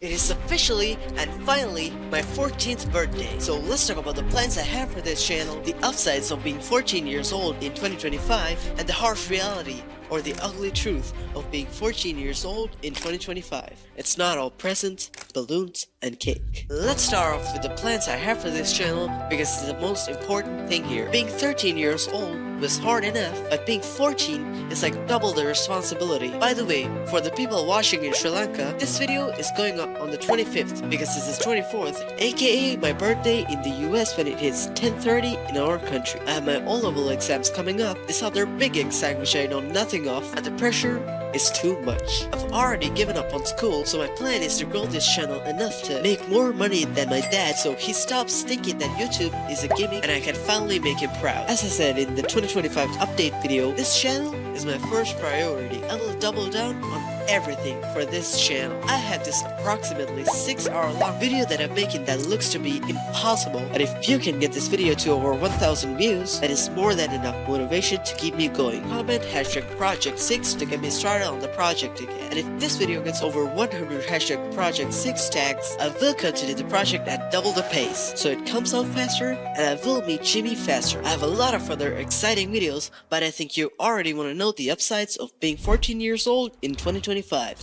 It is officially and finally my 14th birthday, so let's talk about the plans I have for this channel, the upsides of being 14 years old in 2025, and the harsh reality or the ugly truth of being 14 years old in 2025. It's not all presents, balloons, and cake. Let's start off with the plans I have for this channel because it's the most important thing here. Being 13 years old was hard enough, but being 14 is like double the responsibility. By the way, for the people watching in Sri Lanka, this video is going up on the 25th because this is 24th, aka my birthday in the US when it hits 10:30 in our country. I have my O-level exams coming up, this other big exam which I know nothing of, and the pressure is too much. I've already given up on school, so my plan is to grow this channel enough to make more money than my dad so he stops thinking that YouTube is a gimmick and I can finally make him proud. As I said in the 2025 update video, this channel is my first priority. I will double down on everything for this channel. I have this approximately 6-hour long video that I'm making that looks to be impossible, but if you can get this video to over 1,000 views, that is more than enough motivation to keep me going. Comment #project6 to get me started on the project again. And if this video gets over 100 #project6 tags, I will continue the project at double the pace, so it comes out faster and I will meet Jimmy faster. I have a lot of other exciting videos, but I think you already want to know the upsides of being 14 years old in 2025.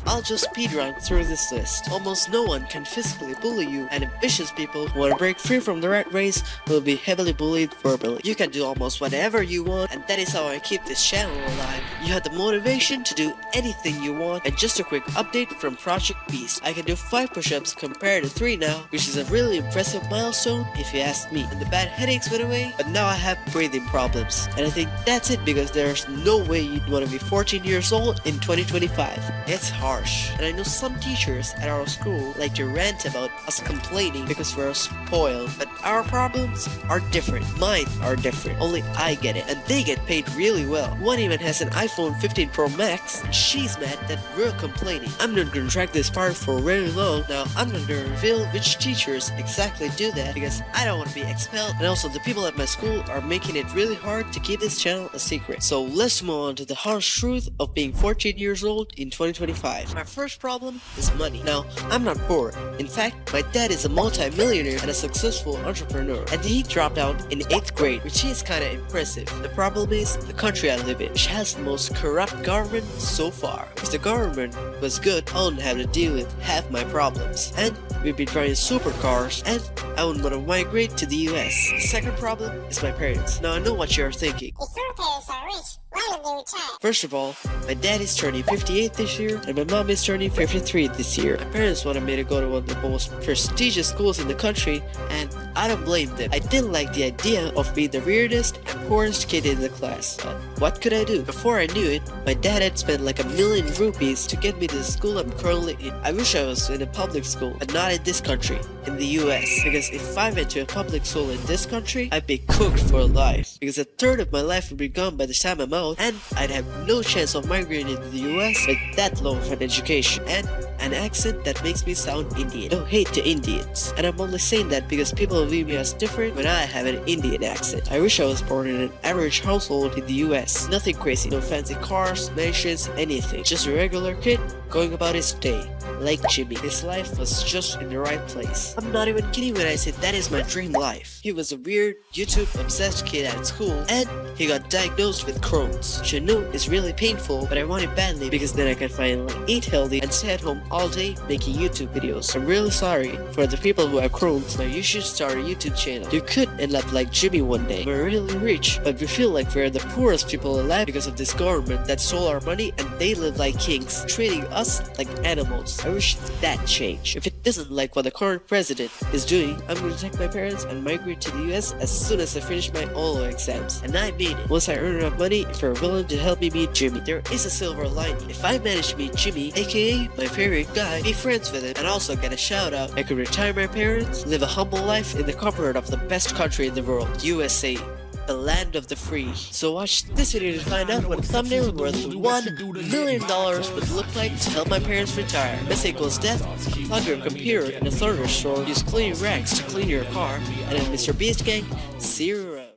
I'll just speedrun through this list. Almost no one can physically bully you, and ambitious people who want to break free from the rat race will be heavily bullied verbally. You can do almost whatever you want, and that is how I keep this channel alive. You have the motivation to do anything you want. And just a quick update from Project Beast. I can do 5 push-ups compared to 3 now, which is a really impressive milestone if you ask me. And the bad headaches went away, but now I have breathing problems. And I think that's it because there's no way you'd want to be 14 years old in 2025. It's harsh, and I know some teachers at our school like to rant about us complaining because we're spoiled, but our problems are different. Mine are different. Only I get it, and they get paid really well. One even has an iPhone 15 Pro Max, and she's mad that we're complaining. I'm not gonna drag this part for very long. Now, I'm not gonna reveal which teachers exactly do that because I don't want to be expelled, and also the people at my school are making it really hard to keep this channel a secret. So let's move on to the harsh truth of being 14 years old in 2025. My first problem is money. Now, I'm not poor. In fact, my dad is a multi-millionaire and a successful entrepreneur, and he dropped out in 8th grade, which is kinda impressive. The problem is the country I live in, which has the most corrupt government so far. If the government was good, I wouldn't have to deal with half my problems, and we'd be driving supercars, and I wouldn't want to migrate to the US. The second problem is my parents. Now, I know what you're thinking. If your parents are rich, why don't they retire? First of all, my dad is turning 58 this year, and my mom is turning 53 this year. My parents wanted me to go to one of the most prestigious schools in the country, and I don't blame them. I didn't like the idea of being the weirdest and poorest kid in the class, but what could I do? Before I knew it, my dad had spent like $1,000,000 rupees to get me to the school I'm currently in. I wish I was in a public school, but not in this country, in the US, because if I went to a public school in this country, I'd be cooked for life, because a third of my life would be gone by the time I'm out, and I'd have no chance of migrating to the US with that low of an education, and an accent that makes me sound Indian. No hate to Indians, and I'm only saying that because people view me as different when I have an Indian accent. I wish I was born in an average household in the US. Nothing crazy, no fancy cars, mansions, anything. Just a regular kid going about his day. Like Jimmy, his life was just in the right place. I'm not even kidding when I say that is my dream life. He was a weird, YouTube-obsessed kid at school, and he got diagnosed with Crohn's, which I know is really painful, but I want it badly because then I can finally eat healthy and stay at home all day making YouTube videos. I'm really sorry for the people who have Crohn's. Now you should start a YouTube channel. You could end up like Jimmy one day. We're really rich, but we feel like we're the poorest people alive because of this government that stole our money and they live like kings, treating us like animals. I wish that changed. If it isn't like what the current president is doing, I'm going to take my parents and migrate to the US as soon as I finish my OLO exams. And I mean it. Once I earn enough money, if you're willing to help me meet Jimmy, there is a silver lining. If I manage to meet Jimmy, aka my favorite guy, be friends with him, and also get a shout out, I could retire my parents, live a humble life in the comfort of the best country in the world, USA. The land of the free. So watch this video to find out what a thumbnail worth $1 million would look like to help my parents retire. This equals death. Plug your computer in a thunderstorm. Use cleaning rags to clean your car. And then Mr. Beast Gang, see you around.